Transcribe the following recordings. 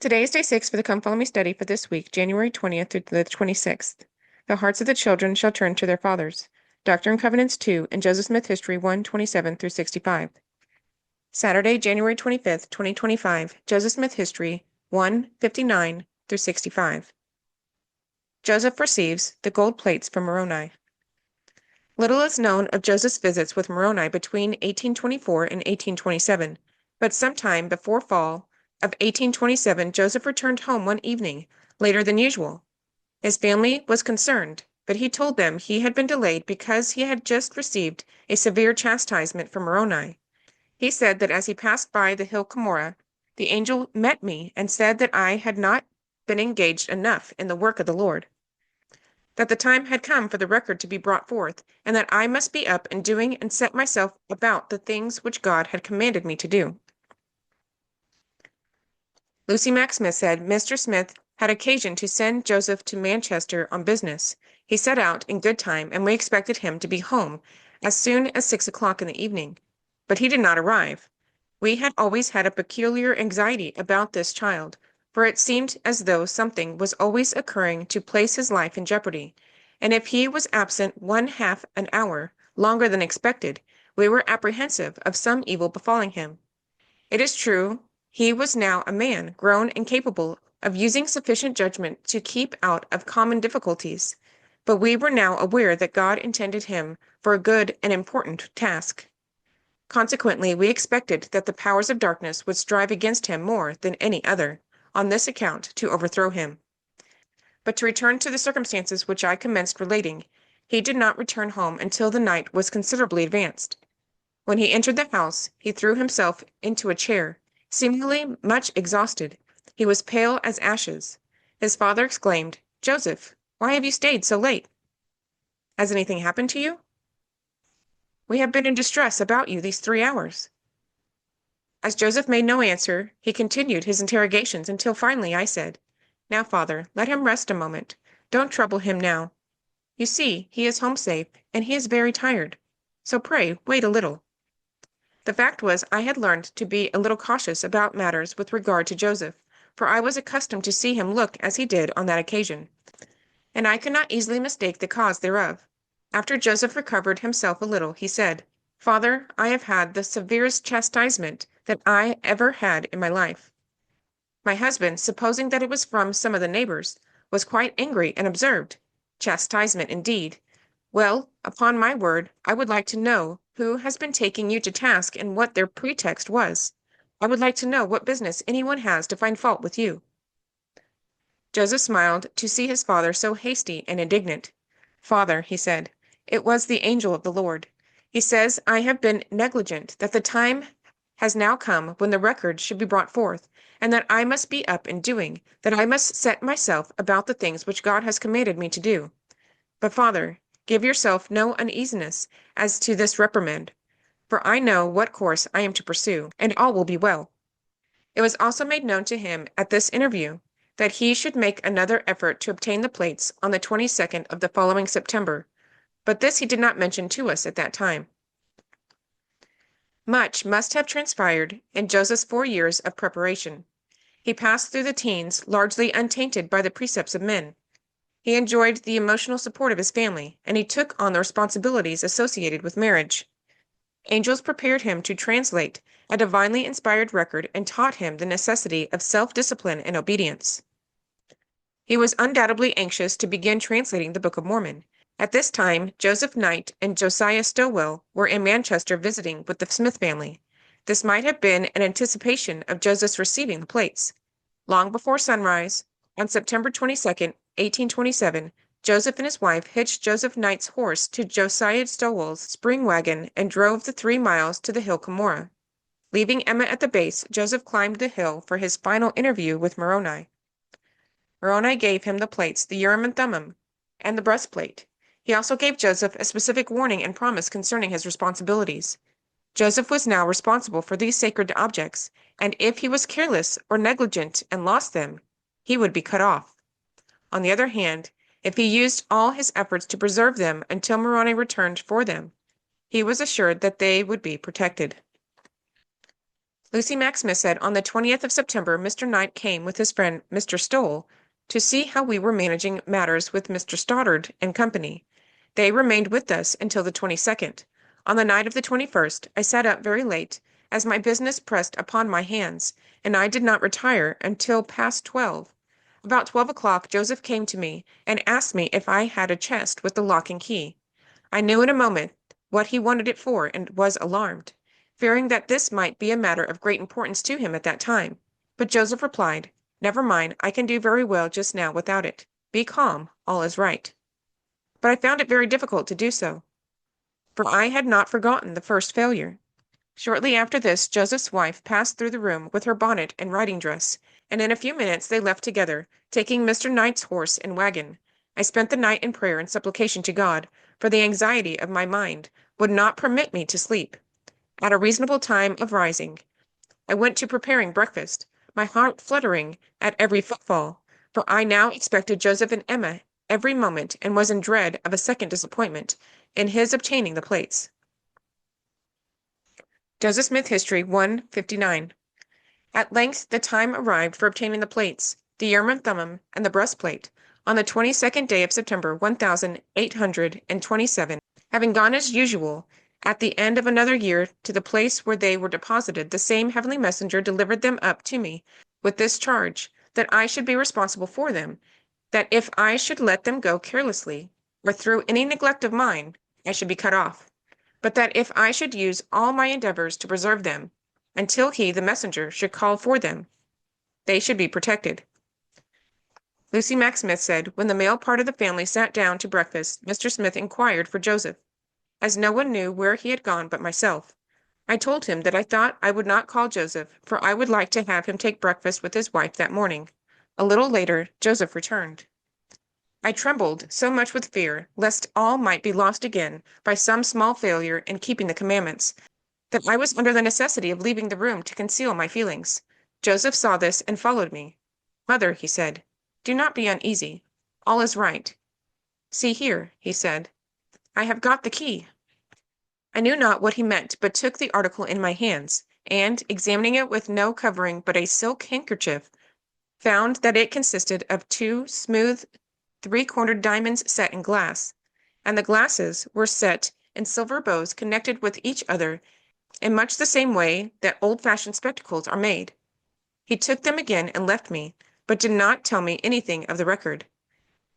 Today is day 6 for the Come Follow Me study for this week, January 20th through the 26th. The hearts of the children shall turn to their fathers. Doctrine and Covenants 2 and Joseph Smith History 1:27 through 65. Saturday, January 25th, 2025, Joseph Smith History 1:59 through 65. Joseph receives the gold plates from Moroni. Little is known of Joseph's visits with Moroni between 1824 and 1827, but sometime before fall of 1827, Joseph returned home one evening, later than usual. His family was concerned, but he told them he had been delayed because he had just received a severe chastisement from Moroni. He said that as he passed by the hill Cumorah, the angel met me and said that I had not been engaged enough in the work of the Lord, that the time had come for the record to be brought forth, and that I must be up and doing and set myself about the things which God had commanded me to do. Lucy Mack Smith said Mr. Smith had occasion to send Joseph to Manchester on business. He set out in good time, and we expected him to be home as soon as 6 o'clock in the evening. But he did not arrive. We had always had a peculiar anxiety about this child, for it seemed as though something was always occurring to place his life in jeopardy, and if he was absent 1/2 an hour longer than expected, we were apprehensive of some evil befalling him. It is true, he was now a man grown and capable of using sufficient judgment to keep out of common difficulties, but we were now aware that God intended him for a good and important task. Consequently, we expected that the powers of darkness would strive against him more than any other, on this account, to overthrow him. But to return to the circumstances which I commenced relating, he did not return home until the night was considerably advanced. When he entered the house, he threw himself into a chair, seemingly much exhausted. He was pale as ashes. His father exclaimed, "Joseph, why have you stayed so late? Has anything happened to you? We have been in distress about you these 3 hours." As Joseph made no answer, he continued his interrogations until finally I said, "Now, father, let him rest a moment. Don't trouble him now. You see, he is home safe, and he is very tired. So pray, wait a little." The fact was, I had learned to be a little cautious about matters with regard to Joseph, for I was accustomed to see him look as he did on that occasion, and I could not easily mistake the cause thereof. After Joseph recovered himself a little, he said, "Father, I have had the severest chastisement that I ever had in my life." My husband, supposing that it was from some of the neighbors, was quite angry and observed, "Chastisement, indeed! Well, upon my word, I would like to know who has been taking you to task and what their pretext was. I would like to know what business anyone has to find fault with you." Joseph smiled to see his father so hasty and indignant. "Father," he said, "it was the angel of the Lord. He says I have been negligent, that the time has now come when the record should be brought forth, and that I must be up and doing, that I must set myself about the things which God has commanded me to do. But, father, give yourself no uneasiness as to this reprimand, for I know what course I am to pursue, and all will be well." It was also made known to him at this interview that he should make another effort to obtain the plates on the 22nd of the following September, but this he did not mention to us at that time. Much must have transpired in Joseph's 4 years of preparation. He passed through the teens largely untainted by the precepts of men. He enjoyed the emotional support of his family, and he took on the responsibilities associated with marriage. Angels prepared him to translate a divinely inspired record and taught him the necessity of self-discipline and obedience. He was undoubtedly anxious to begin translating the Book of Mormon. At this time, Joseph Knight and Josiah Stowell were in Manchester visiting with the Smith family. This might have been an anticipation of Joseph's receiving the plates. Long before sunrise, on September 22nd, 1827, Joseph and his wife hitched Joseph Knight's horse to Josiah Stowell's spring wagon and drove the 3 miles to the hill Cumorah. Leaving Emma at the base, Joseph climbed the hill for his final interview with Moroni. Moroni gave him the plates, the Urim and Thummim, and the breastplate. He also gave Joseph a specific warning and promise concerning his responsibilities. Joseph was now responsible for these sacred objects, and if he was careless or negligent and lost them, he would be cut off. On the other hand, if he used all his efforts to preserve them until Moroni returned for them, he was assured that they would be protected. Lucy Mack Smith said on the 20th of September, Mr. Knight came with his friend Mr. Stoll to see how we were managing matters with Mr. Stoddard and Company. They remained with us until the 22nd. On the night of the 21st, I sat up very late, as my business pressed upon my hands, and I did not retire until past 12. About 12 o'clock, Joseph came to me and asked me if I had a chest with the lock and key. I knew in a moment what he wanted it for and was alarmed, fearing that this might be a matter of great importance to him at that time. But Joseph replied, "Never mind, I can do very well just now without it. Be calm, all is right." But I found it very difficult to do so, for I had not forgotten the first failure. Shortly after this, Joseph's wife passed through the room with her bonnet and riding dress, and in a few minutes they left together, taking Mr. Knight's horse and wagon. I spent the night in prayer and supplication to God, for the anxiety of my mind would not permit me to sleep. At a reasonable time of rising, I went to preparing breakfast, my heart fluttering at every footfall, for I now expected Joseph and Emma every moment and was in dread of a second disappointment in his obtaining the plates. Joseph Smith History 159. At length the time arrived for obtaining the plates, the Urim and Thummim, and the breastplate, on the 22nd day of September 1827, having gone as usual, at the end of another year, to the place where they were deposited, the same heavenly messenger delivered them up to me with this charge, that I should be responsible for them, that if I should let them go carelessly, or through any neglect of mine, I should be cut off, but that if I should use all my endeavors to preserve them, until he, the messenger, should call for them, they should be protected. Lucy Mack Smith said, when the male part of the family sat down to breakfast, Mr. Smith inquired for Joseph, as no one knew where he had gone but myself. I told him that I thought I would not call Joseph, for I would like to have him take breakfast with his wife that morning. A little later, Joseph returned. I trembled so much with fear, lest all might be lost again by some small failure in keeping the commandments, that I was under the necessity of leaving the room to conceal my feelings. Joseph saw this and followed me. "Mother," he said, "do not be uneasy. All is right. See here," he said, "I have got the key." I knew not what he meant, but took the article in my hands, and, examining it with no covering but a silk handkerchief, found that it consisted of two smooth three-cornered diamonds set in glass, and the glasses were set in silver bows connected with each other in much the same way that old-fashioned spectacles are made. He took them again and left me, but did not tell me anything of the record.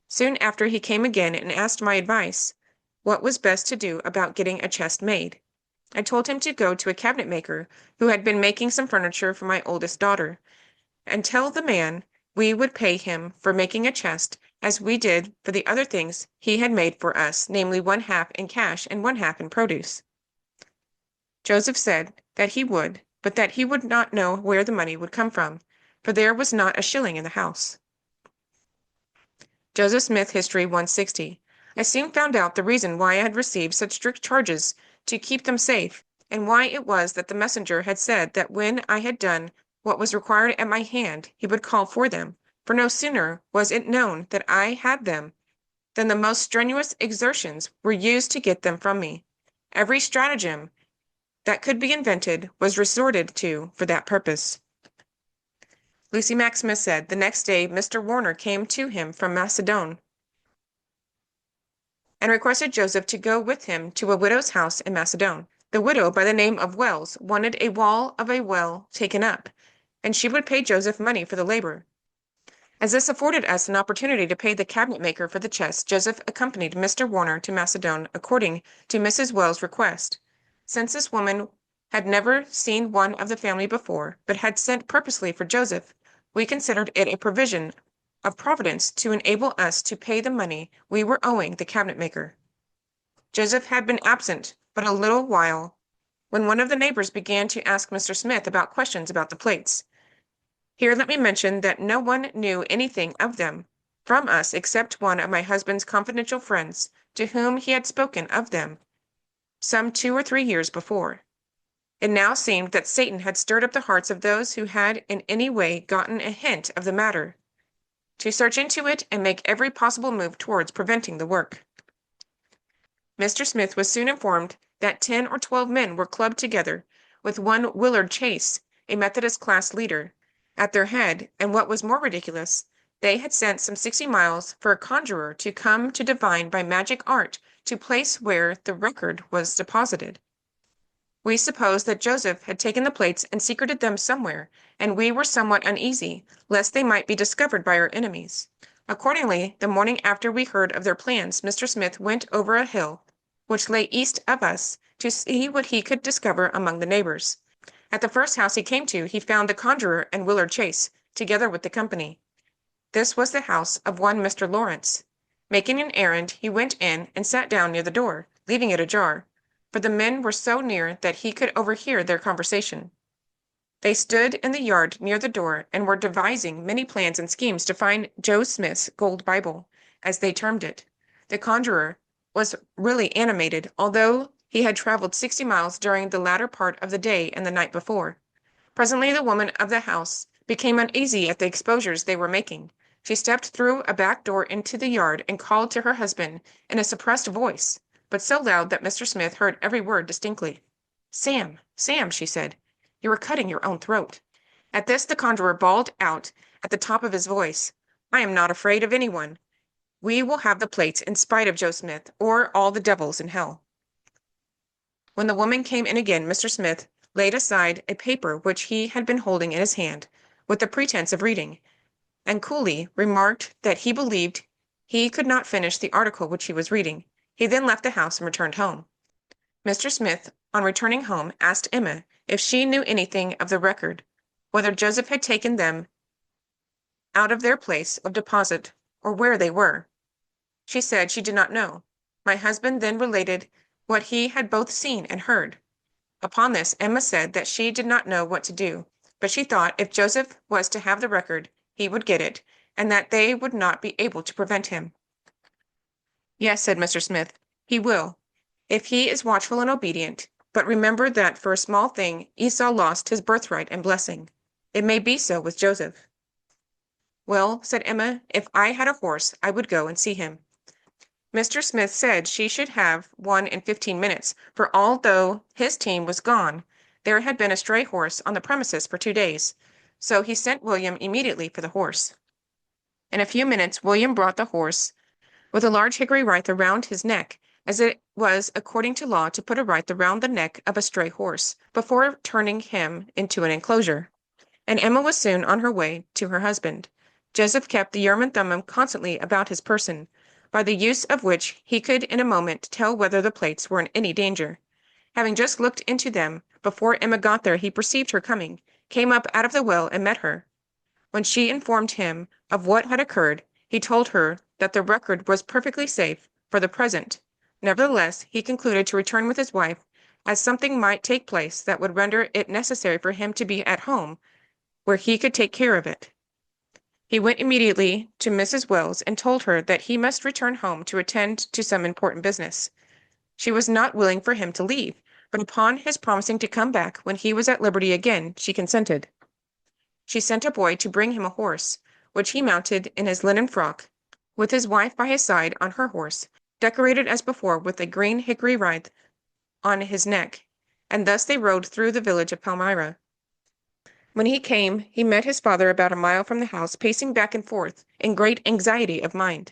Soon after he came again and asked my advice, what was best to do about getting a chest made. I told him to go to a cabinet maker who had been making some furniture for my oldest daughter, and tell the man we would pay him for making a chest as we did for the other things he had made for us, namely 1/2 in cash and 1/2 in produce. Joseph said that he would, but that he would not know where the money would come from, for there was not a shilling in the house. Joseph Smith History 160. I soon found out the reason why I had received such strict charges to keep them safe, and why it was that the messenger had said that when I had done what was required at my hand, he would call for them, for no sooner was it known that I had them than the most strenuous exertions were used to get them from me. Every stratagem that could be invented was resorted to for that purpose. Lucy Mack Smith said, the next day Mr. Warner came to him from Macedon and requested Joseph to go with him to a widow's house in Macedon. The widow, by the name of Wells, wanted a wall of a well taken up, and she would pay Joseph money for the labor. As this afforded us an opportunity to pay the cabinet maker for the chest, Joseph accompanied Mr. Warner to Macedon according to Mrs. Wells' request. Since this woman had never seen one of the family before, but had sent purposely for Joseph, we considered it a provision of Providence to enable us to pay the money we were owing the cabinet maker. Joseph had been absent but a little while when one of the neighbors began to ask Mr. Smith about questions about the plates. Here let me mention that no one knew anything of them from us except one of my husband's confidential friends, to whom he had spoken of them some 2 or 3 years before. It now seemed that Satan had stirred up the hearts of those who had in any way gotten a hint of the matter, to search into it and make every possible move towards preventing the work. Mr. Smith was soon informed that 10 or 12 men were clubbed together with one Willard Chase a Methodist class leader, at their head, and what was more ridiculous, they had sent some 60 miles for a conjurer to come to divine by magic art to place where the record was deposited. We supposed that Joseph had taken the plates and secreted them somewhere, and we were somewhat uneasy lest they might be discovered by our enemies. Accordingly, the morning after we heard of their plans, Mr. Smith went over a hill, which lay east of us, to see what he could discover among the neighbors. At the first house he came to, he found the conjurer and Willard Chase, together with the company. This was the house of one Mr. Lawrence. Making an errand, he went in and sat down near the door, leaving it ajar, for the men were so near that he could overhear their conversation. They stood in the yard near the door and were devising many plans and schemes to find Joe Smith's gold Bible, as they termed it. The conjurer was really animated, although he had traveled 60 miles during the latter part of the day and the night before. Presently the woman of the house became uneasy at the exposures they were making. She stepped through a back door into the yard and called to her husband in a suppressed voice, but so loud that Mr. Smith heard every word distinctly. "Sam, Sam," she said, "you are cutting your own throat." At this the conjurer bawled out at the top of his voice, "I am not afraid of anyone. We will have the plates in spite of Joe Smith or all the devils in hell." When the woman came in again, Mr. Smith laid aside a paper which he had been holding in his hand, with the pretense of reading, and coolly remarked that he believed he could not finish the article which he was reading. He then left the house and returned home. Mr. Smith, on returning home, asked Emma if she knew anything of the record, whether Joseph had taken them out of their place of deposit, or where they were. She said she did not know. My husband then related what he had both seen and heard. Upon this, Emma said that she did not know what to do, but she thought if Joseph was to have the record, he would get it, and that they would not be able to prevent him. "Yes," said Mr. Smith, "he will, if he is watchful and obedient. But remember that for a small thing Esau lost his birthright and blessing. It may be so with Joseph." "Well," said Emma, "if I had a horse, I would go and see him." Mr. Smith said she should have one in 15 minutes, for although his team was gone, there had been a stray horse on the premises for 2 days, so he sent William immediately for the horse. In a few minutes William brought the horse, with a large hickory wreath around his neck, as it was according to law to put a wreath around the neck of a stray horse, before turning him into an enclosure. And Emma was soon on her way to her husband. Joseph kept the Urim and Thummim constantly about his person, by the use of which he could in a moment tell whether the plates were in any danger. Having just looked into them, before Emma got there he perceived her coming, came up out of the well and met her. When she informed him of what had occurred, he told her that the record was perfectly safe for the present. Nevertheless, he concluded to return with his wife, as something might take place that would render it necessary for him to be at home, where he could take care of it. He went immediately to Mrs. Wells and told her that he must return home to attend to some important business. She was not willing for him to leave, but upon his promising to come back when he was at liberty again, she consented. She sent a boy to bring him a horse, which he mounted in his linen frock, with his wife by his side on her horse, decorated as before with a green hickory wreath on his neck, and thus they rode through the village of Palmyra. When he came, he met his father about a mile from the house, pacing back and forth in great anxiety of mind.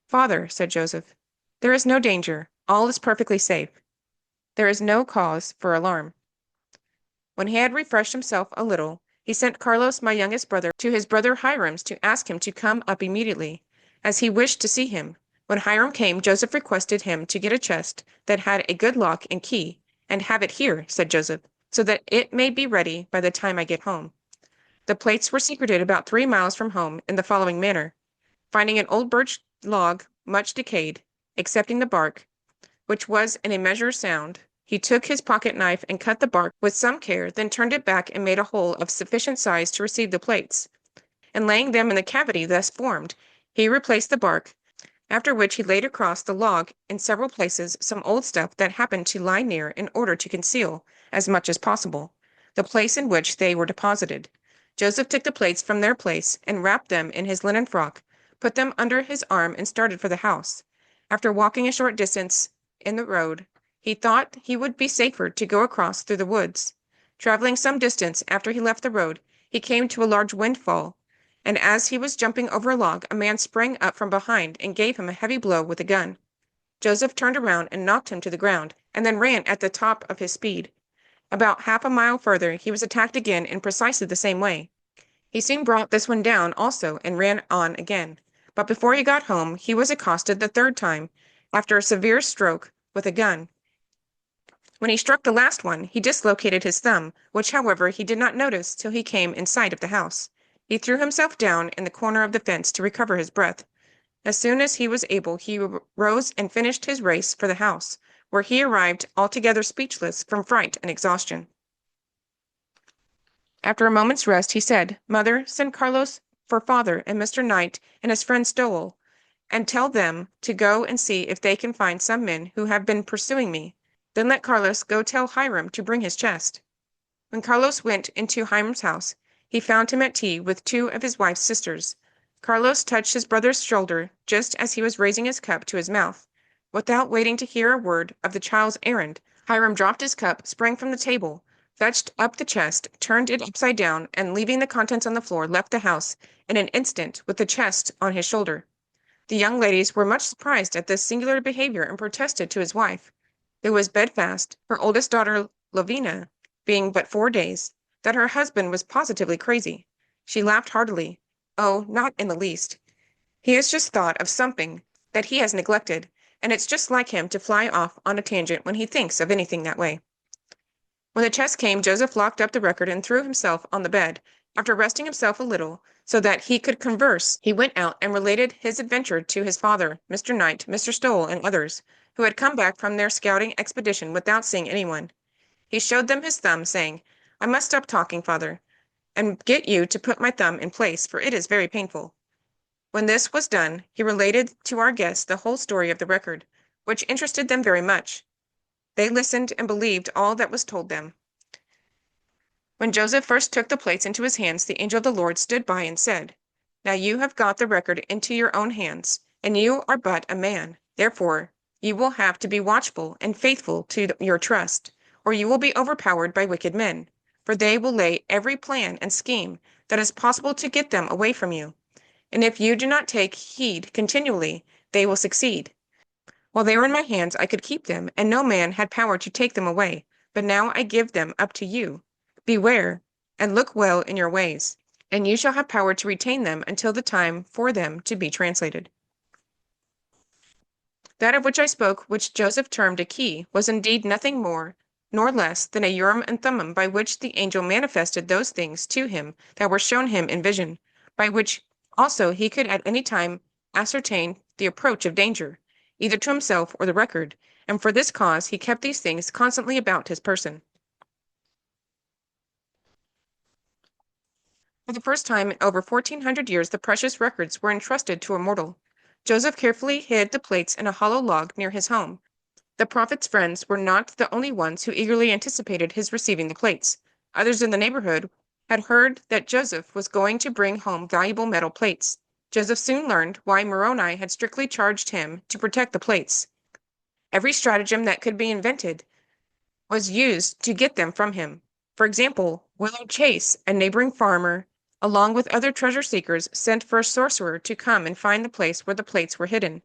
"Father," said Joseph, "there is no danger. All is perfectly safe. There is no cause for alarm." When he had refreshed himself a little, he sent Carlos, my youngest brother, to his brother Hiram's to ask him to come up immediately, as he wished to see him. When Hiram came, Joseph requested him to get a chest that had a good lock and key, and have it here, said Joseph, so that it may be ready by the time I get home. The plates were secreted about 3 miles from home in the following manner. Finding an old birch log much decayed, excepting the bark, which was in a measure sound, he took his pocket knife and cut the bark with some care, then turned it back and made a hole of sufficient size to receive the plates. And laying them in the cavity thus formed, he replaced the bark, after which he laid across the log in several places some old stuff that happened to lie near in order to conceal, as much as possible, the place in which they were deposited. Joseph took the plates from their place and wrapped them in his linen frock, put them under his arm and started for the house. After walking a short distance in the road, he thought he would be safer to go across through the woods. Traveling some distance after he left the road, he came to a large windfall, and as he was jumping over a log, a man sprang up from behind and gave him a heavy blow with a gun. Joseph turned around and knocked him to the ground, and then ran at the top of his speed. About half a mile further, he was attacked again in precisely the same way. He soon brought this one down also and ran on again. But before he got home, he was accosted the third time, after a severe stroke with a gun. When he struck the last one, he dislocated his thumb, which, however, he did not notice till he came in sight of the house. He threw himself down in the corner of the fence to recover his breath. As soon as he was able, he rose and finished his race for the house, where he arrived altogether speechless from fright and exhaustion. After a moment's rest, he said, "Mother, send Carlos for father and Mr. Knight and his friend Stowell, and tell them to go and see if they can find some men who have been pursuing me. Then let Carlos go tell Hiram to bring his chest." When Carlos went into Hiram's house, he found him at tea with two of his wife's sisters. Carlos touched his brother's shoulder just as he was raising his cup to his mouth. Without waiting to hear a word of the child's errand, Hiram dropped his cup, sprang from the table, fetched up the chest, turned it upside down, and leaving the contents on the floor, left the house in an instant with the chest on his shoulder. The young ladies were much surprised at this singular behavior and protested to his wife, who was bedfast, her oldest daughter Lavina being but 4 days, that her husband was positively crazy. She laughed heartily. "Oh, not in the least. He has just thought of something that he has neglected, and it's just like him to fly off on a tangent when he thinks of anything that way." When the chest came, Joseph locked up the record and threw himself on the bed. After resting himself a little, so that he could converse, he went out and related his adventure to his father, Mr. Knight, Mr. Stowell, and others, who had come back from their scouting expedition without seeing anyone. He showed them his thumb, saying, "I must stop talking, father, and get you to put my thumb in place, for it is very painful." When this was done, he related to our guests the whole story of the record, which interested them very much. They listened and believed all that was told them. When Joseph first took the plates into his hands, the angel of the Lord stood by and said, "Now you have got the record into your own hands, and you are but a man. Therefore, you will have to be watchful and faithful to your trust, or you will be overpowered by wicked men, for they will lay every plan and scheme that is possible to get them away from you. And if you do not take heed continually, they will succeed. While they were in my hands, I could keep them, and no man had power to take them away. But now I give them up to you. Beware, and look well in your ways, and you shall have power to retain them until the time for them to be translated." That of which I spoke, which Joseph termed a key, was indeed nothing more nor less than a Urim and Thummim, by which the angel manifested those things to him that were shown him in vision, by which also he could at any time ascertain the approach of danger, either to himself or the record, and for this cause he kept these things constantly about his person. For the first time in over 1400 years, the precious records were entrusted to a mortal. Joseph carefully hid the plates in a hollow log near his home. The prophet's friends were not the only ones who eagerly anticipated his receiving the plates. Others in the neighborhood had heard that Joseph was going to bring home valuable metal plates. Joseph soon learned why Moroni had strictly charged him to protect the plates. Every stratagem that could be invented was used to get them from him. For example, Willard Chase, a neighboring farmer, along with other treasure seekers, sent for a sorcerer to come and find the place where the plates were hidden.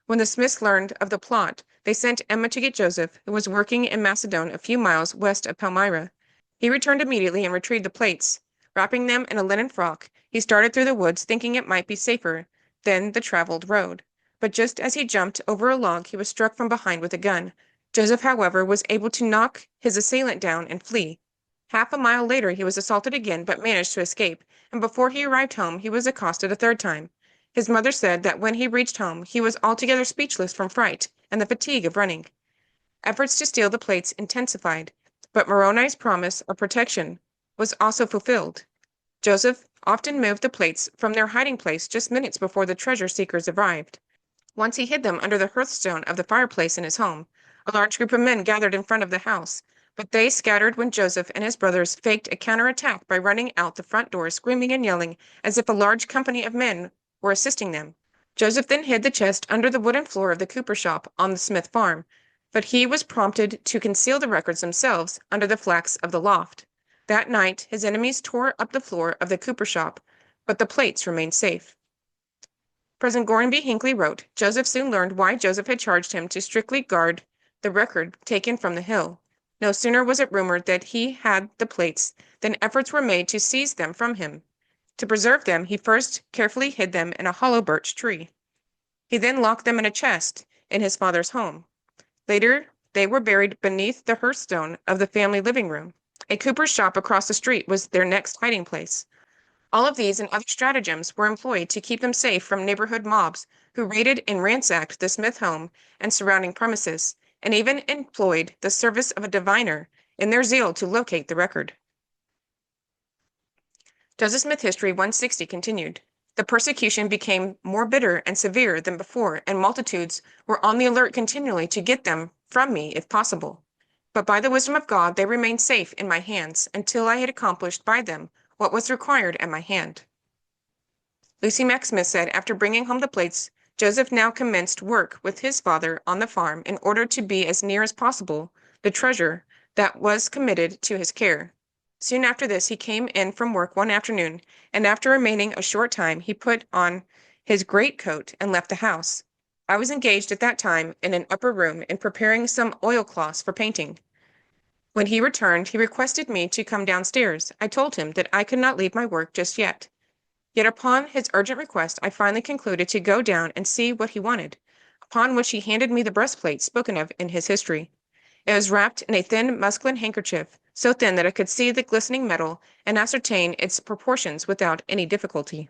When the Smiths learned of the plot, they sent Emma to get Joseph, who was working in Macedon a few miles west of Palmyra. He returned immediately and retrieved the plates. Wrapping them in a linen frock, he started through the woods, thinking it might be safer than the traveled road. But just as he jumped over a log, he was struck from behind with a gun. Joseph, however, was able to knock his assailant down and flee. Half a mile later, he was assaulted again, but managed to escape, and before he arrived home, he was accosted a third time. His mother said that when he reached home, he was altogether speechless from fright and the fatigue of running. Efforts to steal the plates intensified, but Moroni's promise of protection was also fulfilled. Joseph often moved the plates from their hiding place just minutes before the treasure seekers arrived. Once he hid them under the hearthstone of the fireplace in his home. A large group of men gathered in front of the house, but they scattered when Joseph and his brothers faked a counterattack by running out the front door, screaming and yelling as if a large company of men were assisting them. Joseph then hid the chest under the wooden floor of the cooper shop on the Smith farm, but he was prompted to conceal the records themselves under the flax of the loft. That night, his enemies tore up the floor of the cooper shop, but the plates remained safe. President Gordon B. Hinckley wrote, Joseph soon learned why Joseph had charged him to strictly guard the record taken from the hill. No sooner was it rumored that he had the plates than efforts were made to seize them from him. To preserve them, he first carefully hid them in a hollow birch tree. He then locked them in a chest in his father's home. Later, they were buried beneath the hearthstone of the family living room. A cooper's shop across the street was their next hiding place. All of these and other stratagems were employed to keep them safe from neighborhood mobs who raided and ransacked the Smith home and surrounding premises, and even employed the service of a diviner in their zeal to locate the record. Joseph Smith History 160 continued. The persecution became more bitter and severe than before, and multitudes were on the alert continually to get them from me if possible. But by the wisdom of God, they remained safe in my hands until I had accomplished by them what was required at my hand. Lucy Mack Smith said, after bringing home the plates, Joseph now commenced work with his father on the farm in order to be as near as possible the treasure that was committed to his care. Soon after this, he came in from work one afternoon, and after remaining a short time, he put on his greatcoat and left the house. I was engaged at that time in an upper room in preparing some oilcloths for painting. When he returned, he requested me to come downstairs. I told him that I could not leave my work just yet. Yet upon his urgent request, I finally concluded to go down and see what he wanted, upon which he handed me the breastplate spoken of in his history. It was wrapped in a thin muslin handkerchief, so thin that I could see the glistening metal and ascertain its proportions without any difficulty.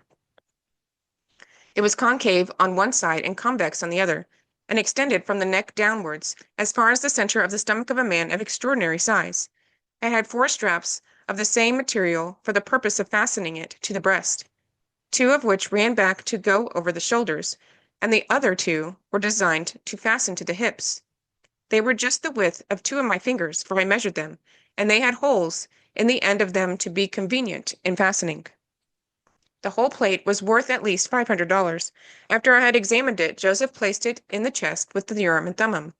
It was concave on one side and convex on the other, and extended from the neck downwards as far as the center of the stomach of a man of extraordinary size. It had 4 straps of the same material for the purpose of fastening it to the breast, 2 of which ran back to go over the shoulders, and the other 2 were designed to fasten to the hips. They were just the width of 2 of my fingers, for I measured them, and they had holes in the end of them to be convenient in fastening. The whole plate was worth at least $500. After I had examined it, Joseph placed it in the chest with the Urim and Thummim.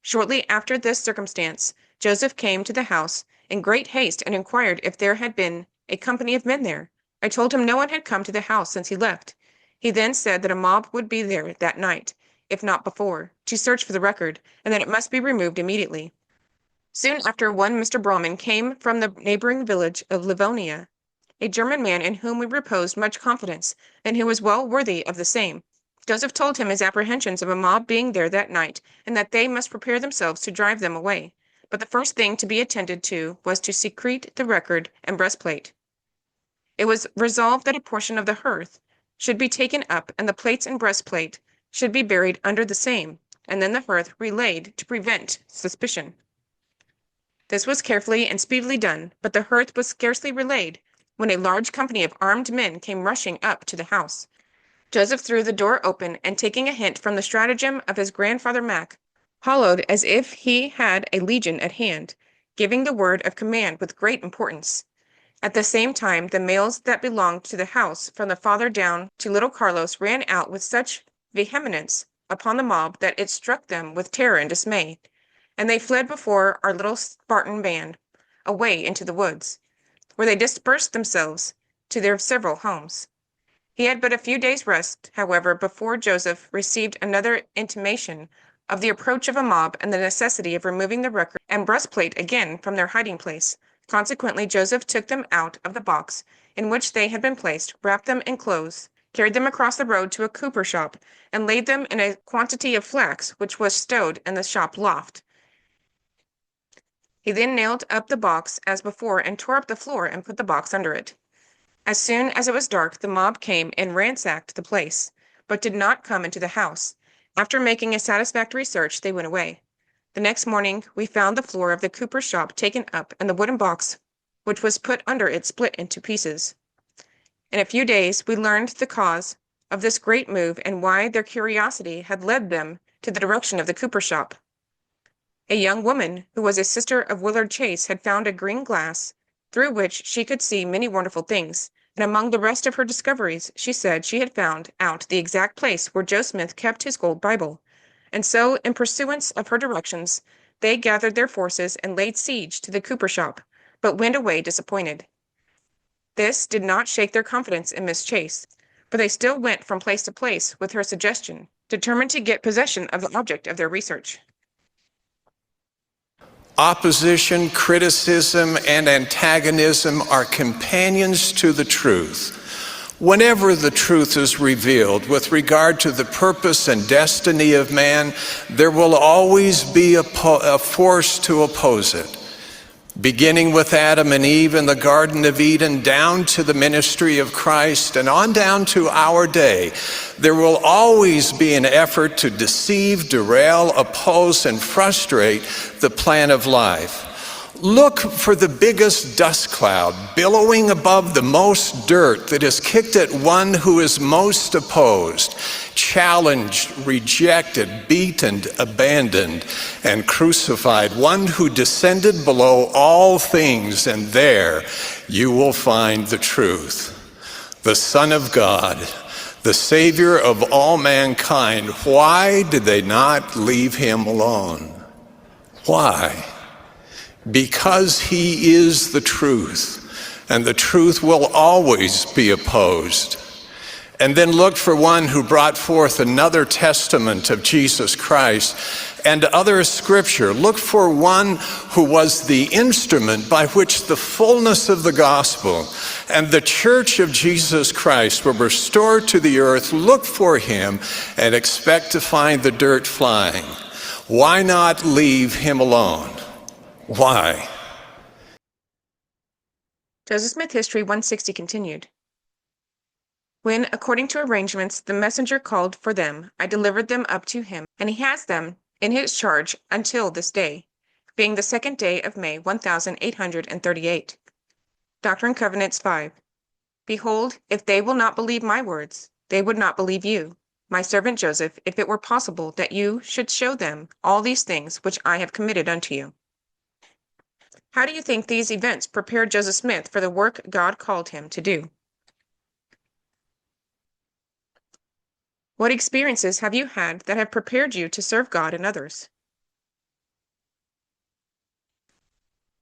Shortly after this circumstance, Joseph came to the house in great haste and inquired if there had been a company of men there. I told him no one had come to the house since he left. He then said that a mob would be there that night, if not before, to search for the record, and that it must be removed immediately. Soon after, one Mr. Brahman came from the neighboring village of Livonia, a German man in whom we reposed much confidence, and who was well worthy of the same. Joseph told him his apprehensions of a mob being there that night, and that they must prepare themselves to drive them away. But the first thing to be attended to was to secrete the record and breastplate. It was resolved that a portion of the hearth should be taken up, and the plates and breastplate should be buried under the same, and then the hearth relaid to prevent suspicion. This was carefully and speedily done, but the hearth was scarcely relayed when a large company of armed men came rushing up to the house. Joseph threw the door open, and taking a hint from the stratagem of his grandfather Mac, hollowed as if he had a legion at hand, giving the word of command with great importance. At the same time, the males that belonged to the house, from the father down to little Carlos, ran out with such vehemence upon the mob that it struck them with terror and dismay, and they fled before our little Spartan band away into the woods, where they dispersed themselves to their several homes. He had but a few days' rest, however, before Joseph received another intimation of the approach of a mob and the necessity of removing the record and breastplate again from their hiding place. Consequently, Joseph took them out of the box in which they had been placed, wrapped them in clothes, carried them across the road to a cooper shop, and laid them in a quantity of flax which was stowed in the shop loft. He then nailed up the box as before and tore up the floor and put the box under it. As soon as it was dark, the mob came and ransacked the place, but did not come into the house. After making a satisfactory search, they went away. The next morning, we found the floor of the cooper's shop taken up and the wooden box which was put under it split into pieces. In a few days, we learned the cause of this great move and why their curiosity had led them to the direction of the cooper shop. A young woman, who was a sister of Willard Chase, had found a green glass through which she could see many wonderful things, and among the rest of her discoveries, she said she had found out the exact place where Joe Smith kept his gold Bible. And so, in pursuance of her directions, they gathered their forces and laid siege to the cooper shop. but went away disappointed. This did not shake their confidence in Miss Chase, for they still went from place to place with her suggestion, determined to get possession of the object of their research. Opposition, criticism, and antagonism are companions to the truth. Whenever the truth is revealed with regard to the purpose and destiny of man, there will always be a force to oppose it. Beginning with Adam and Eve in the Garden of Eden, down to the ministry of Christ, and on down to our day, there will always be an effort to deceive, derail, oppose, and frustrate the plan of life. Look for the biggest dust cloud billowing above the most dirt that is kicked at one who is most opposed, challenged, rejected, beaten, abandoned, and crucified, one who descended below all things, and there you will find the truth. The Son of God, the Savior of all mankind. Why did they not leave him alone? Why? Because he is the truth, and the truth will always be opposed. And then look for one who brought forth another testament of Jesus Christ and other scripture. Look for one who was the instrument by which the fullness of the gospel and the church of Jesus Christ were restored to the earth. Look for him and expect to find the dirt flying. Why not leave him alone? Why? Joseph Smith History 160 continued. When, according to arrangements, the messenger called for them, I delivered them up to him, and he has them in his charge until this day, being the 2nd day of May, 1838. Doctrine and Covenants 5. Behold, if they will not believe my words, they would not believe you, my servant Joseph, if it were possible that you should show them all these things which I have committed unto you. How do you think these events prepared Joseph Smith for the work God called him to do? What experiences have you had that have prepared you to serve God and others?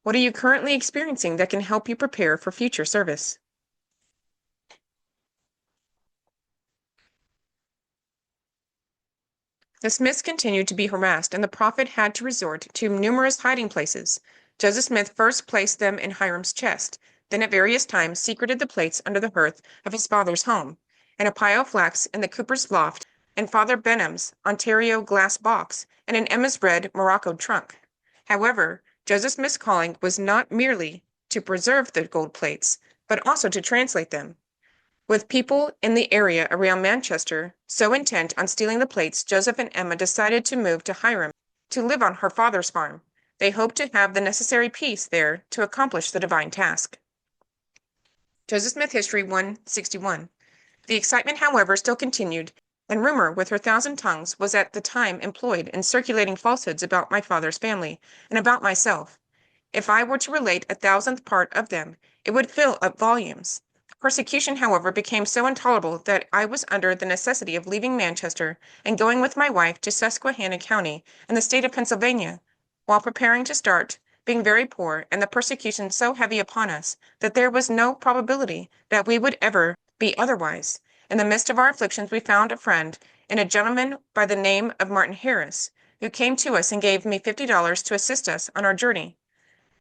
What are you currently experiencing that can help you prepare for future service? The Smiths continued to be harassed, and the prophet had to resort to numerous hiding places. Joseph Smith first placed them in Hiram's chest, then at various times secreted the plates under the hearth of his father's home, and a pile of flax in the cooper's loft, and Father Benham's Ontario glass box, and in Emma's red morocco trunk. However, Joseph Smith's calling was not merely to preserve the gold plates, but also to translate them. With people in the area around Manchester so intent on stealing the plates, Joseph and Emma decided to move to Hiram to live on her father's farm. They hoped to have the necessary peace there to accomplish the divine task. Joseph Smith History 161. The excitement, however, still continued, and rumor with her 1,000 tongues was at the time employed in circulating falsehoods about my father's family and about myself. If I were to relate 1,000th part of them, it would fill up volumes. Persecution, however, became so intolerable that I was under the necessity of leaving Manchester and going with my wife to Susquehanna County in the state of Pennsylvania, while preparing to start, being very poor and the persecution so heavy upon us that there was no probability that we would ever be otherwise. In the midst of our afflictions, we found a friend in a gentleman by the name of Martin Harris, who came to us and gave me $50 to assist us on our journey.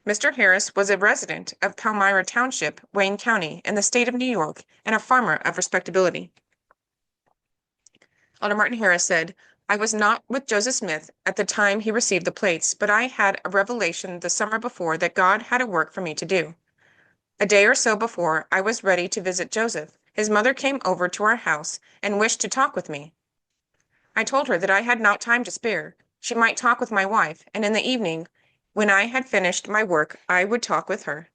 Mr. Harris was a resident of Palmyra Township, Wayne County, in the state of New York, and a farmer of respectability. Elder Martin Harris said, I was not with Joseph Smith at the time he received the plates, but I had a revelation the summer before that God had a work for me to do. A day or so before I was ready to visit Joseph, his mother came over to our house and wished to talk with me. I told her that I had not time to spare. She might talk with my wife, and in the evening, when I had finished my work, I would talk with her.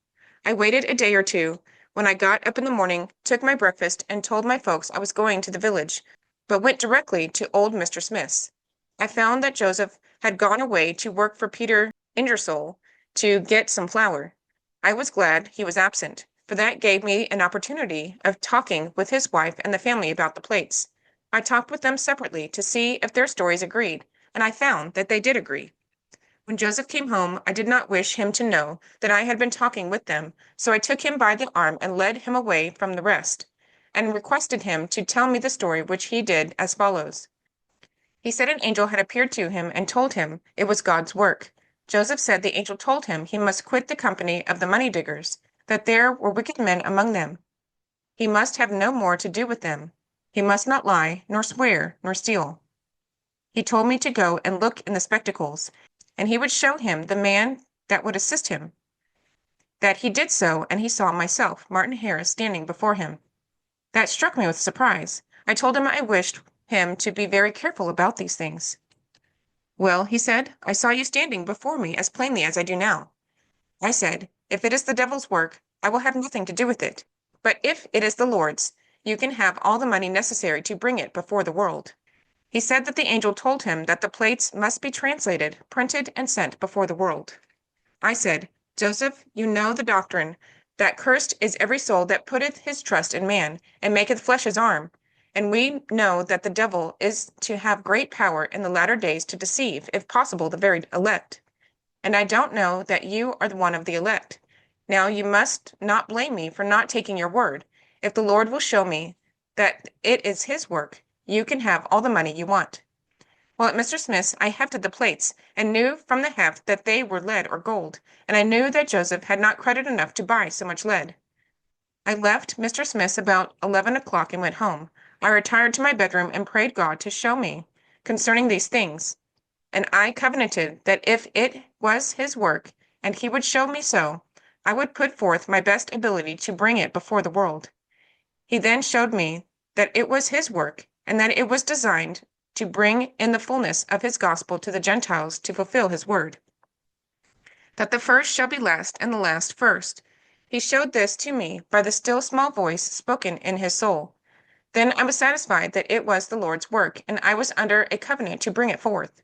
I waited a day or two. When I got up in the morning, took my breakfast, and told my folks I was going to the village, but went directly to old Mr. Smith's. I found that Joseph had gone away to work for Peter Ingersoll to get some flour. I was glad he was absent, for that gave me an opportunity of talking with his wife and the family about the plates. I talked with them separately to see if their stories agreed, and I found that they did agree. When Joseph came home, I did not wish him to know that I had been talking with them, so I took him by the arm and led him away from the rest, and requested him to tell me the story, which he did as follows. He said an angel had appeared to him and told him it was God's work. Joseph said the angel told him he must quit the company of the money diggers, that there were wicked men among them. He must have no more to do with them. He must not lie, nor swear, nor steal. He told me to go and look in the spectacles, and he would show him the man that would assist him. That he did so, and he saw myself, Martin Harris, standing before him. That struck me with surprise. I told him I wished him to be very careful about these things. Well, he said, I saw you standing before me as plainly as I do now. I said, if it is the devil's work, I will have nothing to do with it. But if it is the Lord's, you can have all the money necessary to bring it before the world. He said that the angel told him that the plates must be translated, printed, and sent before the world. I said, Joseph, you know the doctrine, that cursed is every soul that putteth his trust in man, and maketh flesh his arm. And we know that the devil is to have great power in the latter days to deceive, if possible, the very elect. And I don't know that you are one of the elect. Now you must not blame me for not taking your word. If the Lord will show me that it is his work, you can have all the money you want. Well, at Mr. Smith's, I hefted the plates, and knew from the heft that they were lead or gold, and I knew that Joseph had not credit enough to buy so much lead. I left Mr. Smith's about 11 o'clock and went home. I retired to my bedroom and prayed God to show me concerning these things, and I covenanted that if it was his work, and he would show me so, I would put forth my best ability to bring it before the world. He then showed me that it was his work, and that it was designed to bring in the fullness of his gospel to the Gentiles to fulfill his word. That the first shall be last, and the last first. He showed this to me by the still small voice spoken in his soul. Then I was satisfied that it was the Lord's work, and I was under a covenant to bring it forth.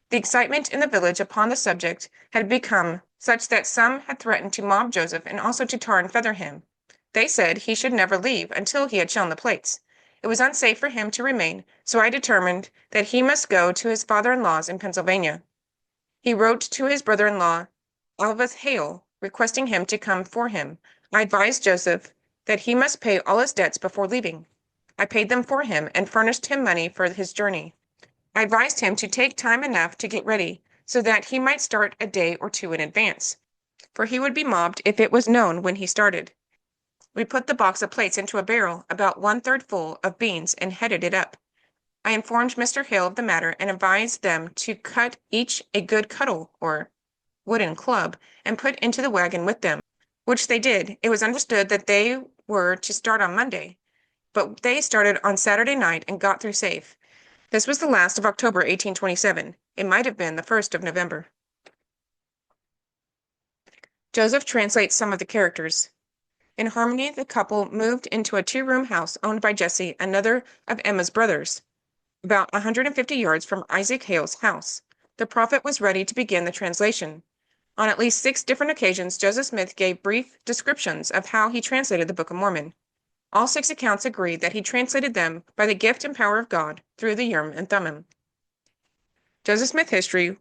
The excitement in the village upon the subject had become such that some had threatened to mob Joseph and also to tar and feather him. They said he should never leave until he had shown the plates. It was unsafe for him to remain, so I determined that he must go to his father-in-law's in Pennsylvania. He wrote to his brother-in-law, Alvith Hale, requesting him to come for him. I advised Joseph that he must pay all his debts before leaving. I paid them for him and furnished him money for his journey. I advised him to take time enough to get ready, so that he might start a day or two in advance, for he would be mobbed if it was known when he started. We put the box of plates into a barrel about 1/3 full of beans and headed it up. I informed Mr. Hale of the matter and advised them to cut each a good cudgel or wooden club and put into the wagon with them, which they did. It was understood that they were to start on Monday, but they started on Saturday night and got through safe. This was the last of October 1827. It might have been the 1st of November. Joseph translates some of the characters. In Harmony, the couple moved into a 2-room house owned by Jesse, another of Emma's brothers, about 150 yards from Isaac Hale's house. The prophet was ready to begin the translation. On at least 6 different occasions, Joseph Smith gave brief descriptions of how he translated the Book of Mormon. All 6 accounts agree that he translated them by the gift and power of God through the Urim and Thummim. Joseph Smith History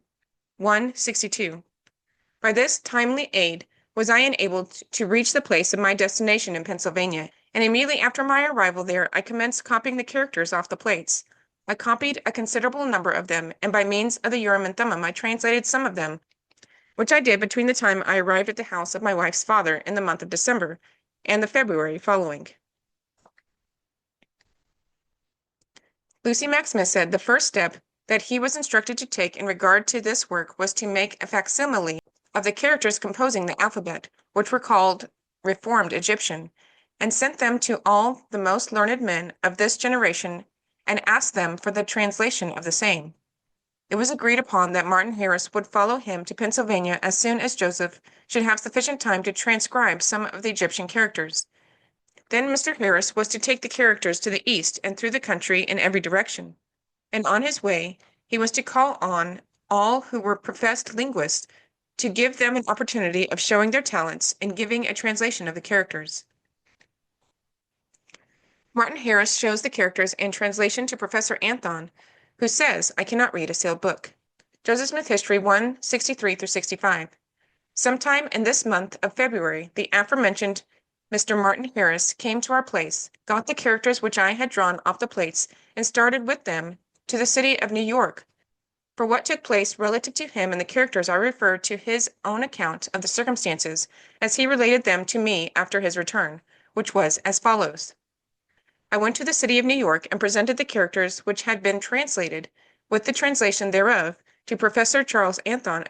162. By this timely aid was I enabled to reach the place of my destination in Pennsylvania, and immediately after my arrival there I commenced copying the characters off the plates. I copied a considerable number of them, and by means of the Urim and Thummim I translated some of them, which I did between the time I arrived at the house of my wife's father in the month of December and the February following. Lucy Mack Smith said the first step that he was instructed to take in regard to this work was to make a facsimile of the characters composing the alphabet, which were called Reformed Egyptian, and sent them to all the most learned men of this generation and asked them for the translation of the same. It was agreed upon that Martin Harris would follow him to Pennsylvania as soon as Joseph should have sufficient time to transcribe some of the Egyptian characters. Then Mr. Harris was to take the characters to the east and through the country in every direction, and on his way he was to call on all who were professed linguists to give them an opportunity of showing their talents in giving a translation of the characters. Martin Harris shows the characters in translation to Professor Anthon, who says, I cannot read a sealed book. Joseph Smith History 163 through 65. Sometime in this month of February, the aforementioned Mr. Martin Harris came to our place, got the characters which I had drawn off the plates, and started with them to the city of New York. For what took place relative to him and the characters I refer to his own account of the circumstances as he related them to me after his return, which was as follows. I went to the city of New York and presented the characters which had been translated, with the translation thereof, to Professor Charles Anthon,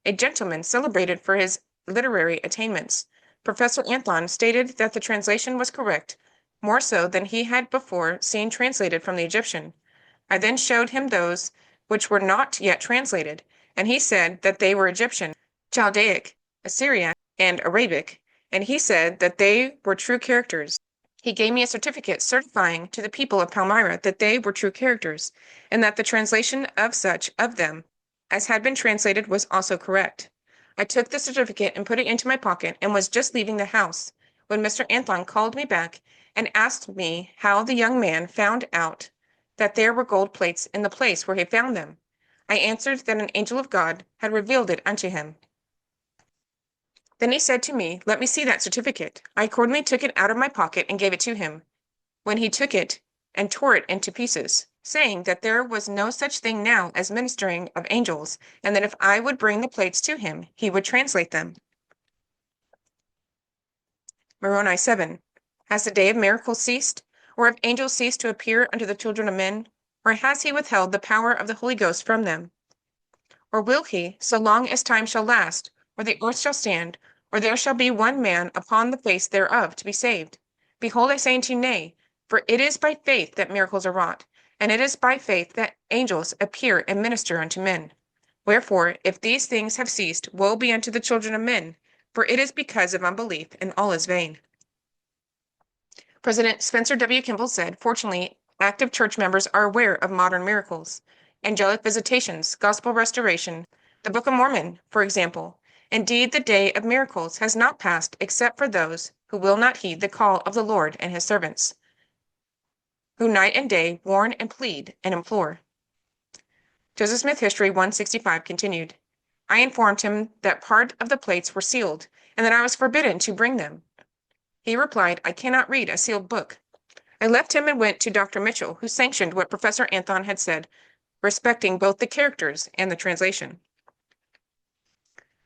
a gentleman celebrated for his literary attainments. Professor Anthon stated that the translation was correct, more so than he had before seen translated from the Egyptian. I then showed him those which were not yet translated, and he said that they were Egyptian, Chaldaic, Assyriac, and Arabic, and he said that they were true characters. He gave me a certificate certifying to the people of Palmyra that they were true characters, and that the translation of such of them as had been translated was also correct. I took the certificate and put it into my pocket and was just leaving the house when Mr. Anthon called me back and asked me how the young man found out that there were gold plates in the place where he found them. I answered that an angel of God had revealed it unto him. Then he said to me, "Let me see that certificate." I accordingly took it out of my pocket and gave it to him, when he took it and tore it into pieces, saying that there was no such thing now as ministering of angels, and that if I would bring the plates to him, he would translate them. Moroni 7. Has the day of miracles ceased? Or have angels ceased to appear unto the children of men? Or has he withheld the power of the Holy Ghost from them? Or will he, so long as time shall last, or the earth shall stand, or there shall be one man upon the face thereof to be saved? Behold, I say unto you, nay, for it is by faith that miracles are wrought, and it is by faith that angels appear and minister unto men. Wherefore, if these things have ceased, woe be unto the children of men, for it is because of unbelief, and all is vain. President Spencer W. Kimball said, "Fortunately, active church members are aware of modern miracles, angelic visitations, gospel restoration, the Book of Mormon, for example. Indeed, the day of miracles has not passed except for those who will not heed the call of the Lord and his servants, who night and day warn and plead and implore." Joseph Smith History 165 continued. I informed him that part of the plates were sealed, and that I was forbidden to bring them. He replied, "I cannot read a sealed book." I left him and went to Dr. Mitchell, who sanctioned what Professor Anthon had said respecting both the characters and the translation.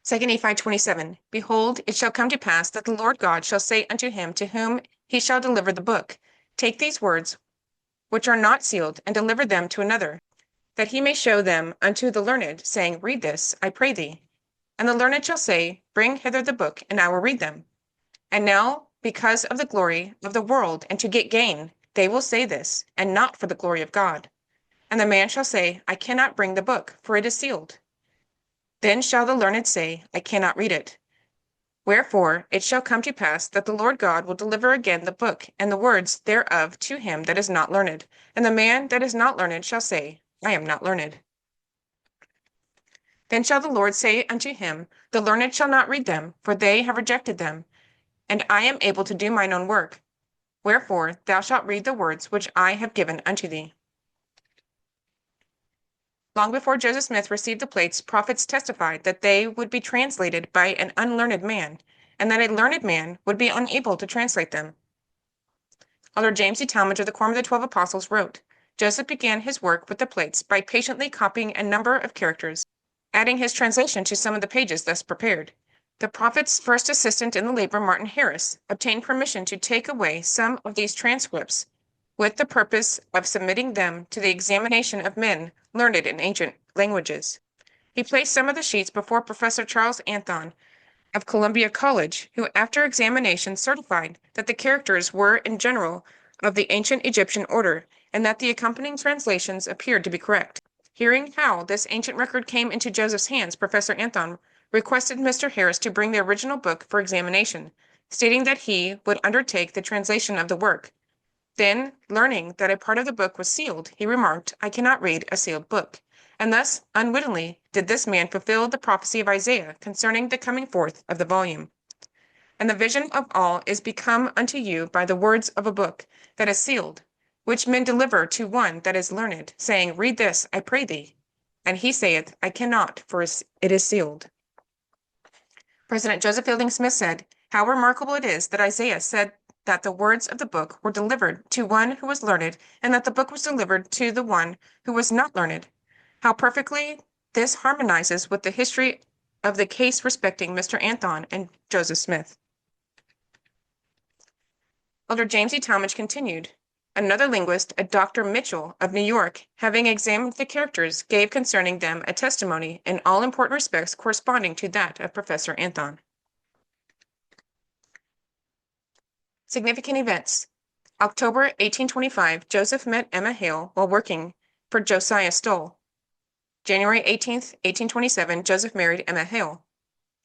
2 Nephi 27. Behold, it shall come to pass that the Lord God shall say unto him to whom he shall deliver the book, Take these words, which are not sealed, and deliver them to another, that he may show them unto the learned, saying, Read this, I pray thee. And the learned shall say, Bring hither the book, and I will read them. And now, because of the glory of the world, and to get gain, they will say this, and not for the glory of God. And the man shall say, I cannot bring the book, for it is sealed. Then shall the learned say, I cannot read it. Wherefore it shall come to pass that the Lord God will deliver again the book and the words thereof to him that is not learned. And the man that is not learned shall say, I am not learned. Then shall the Lord say unto him, The learned shall not read them, for they have rejected them, and I am able to do mine own work. Wherefore thou shalt read the words which I have given unto thee. Long before Joseph Smith received the plates, prophets testified that they would be translated by an unlearned man, and that a learned man would be unable to translate them. Elder James E. Talmage of the Quorum of the 12 Apostles wrote, Joseph began his work with the plates by patiently copying a number of characters, adding his translation to some of the pages thus prepared. The prophet's first assistant in the labor, Martin Harris, obtained permission to take away some of these transcripts with the purpose of submitting them to the examination of men learned in ancient languages. He placed some of the sheets before Professor Charles Anthon of Columbia College, who after examination certified that the characters were in general of the ancient Egyptian order, and that the accompanying translations appeared to be correct. Hearing how this ancient record came into Joseph's hands, Professor Anthon requested Mr. Harris to bring the original book for examination, stating that he would undertake the translation of the work. Then, learning that a part of the book was sealed, he remarked, I cannot read a sealed book. And thus, unwittingly, did this man fulfill the prophecy of Isaiah concerning the coming forth of the volume. And the vision of all is become unto you by the words of a book that is sealed, which men deliver to one that is learned, saying, Read this, I pray thee. And he saith, I cannot, for it is sealed. President Joseph Fielding Smith said, how remarkable it is that Isaiah said that the words of the book were delivered to one who was learned, and that the book was delivered to the one who was not learned. How perfectly this harmonizes with the history of the case respecting Mr. Anthon and Joseph Smith. Elder James E. Talmage continued, another linguist, a Dr. Mitchell of New York, having examined the characters, gave concerning them a testimony in all important respects corresponding to that of Professor Anthon. Significant events. October 1825, Joseph met Emma Hale while working for Josiah Stoll. January 18, 1827, Joseph married Emma Hale.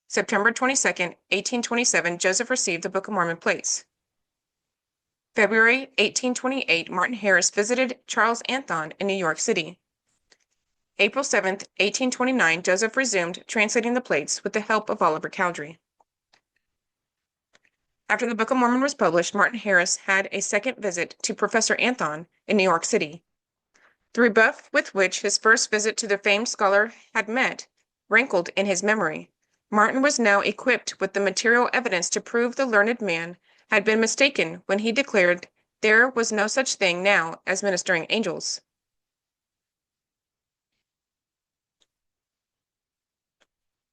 September 22, 1827, Joseph received the Book of Mormon plates. February 1828, Martin Harris visited Charles Anthon in New York City. April 7, 1829, Joseph resumed translating the plates with the help of Oliver Cowdery. After the Book of Mormon was published, Martin Harris had a second visit to Professor Anthon in New York City. The rebuff with which his first visit to the famed scholar had met rankled in his memory. Martin was now equipped with the material evidence to prove the learned man had been mistaken when he declared there was no such thing now as ministering angels.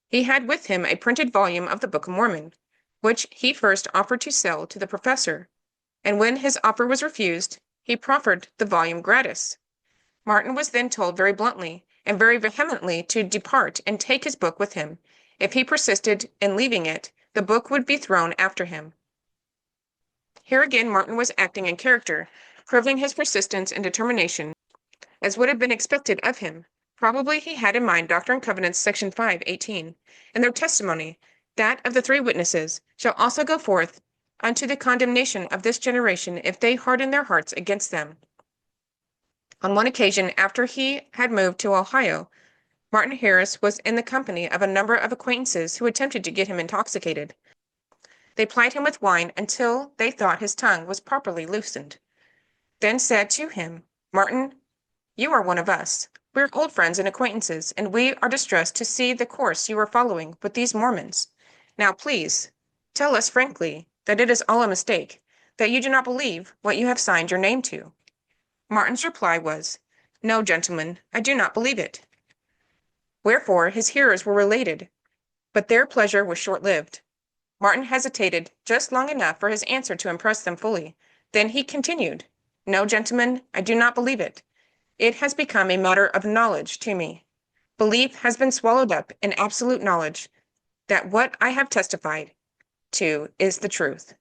He had with him a printed volume of the Book of Mormon, which he first offered to sell to the professor, and when his offer was refused, he proffered the volume gratis. Martin was then told very bluntly and very vehemently to depart and take his book with him. If he persisted in leaving it, the book would be thrown after him. Here again Martin was acting in character, proving his persistence and determination, as would have been expected of him. Probably he had in mind Doctrine and Covenants, section 5:18, and their testimony, that of the three witnesses, shall also go forth unto the condemnation of this generation if they harden their hearts against them. On one occasion, after he had moved to Ohio, Martin Harris was in the company of a number of acquaintances who attempted to get him intoxicated. They plied him with wine until they thought his tongue was properly loosened, then said to him, Martin, you are one of us. We're old friends and acquaintances, and we are distressed to see the course you are following with these Mormons. Now, please, tell us frankly that it is all a mistake, that you do not believe what you have signed your name to. Martin's reply was, no, gentlemen, I do not believe it. Wherefore his hearers were elated, but their pleasure was short-lived. Martin hesitated just long enough for his answer to impress them fully. Then he continued, no, gentlemen, I do not believe it. It has become a matter of knowledge to me. Belief has been swallowed up in absolute knowledge that what I have testified to is the truth.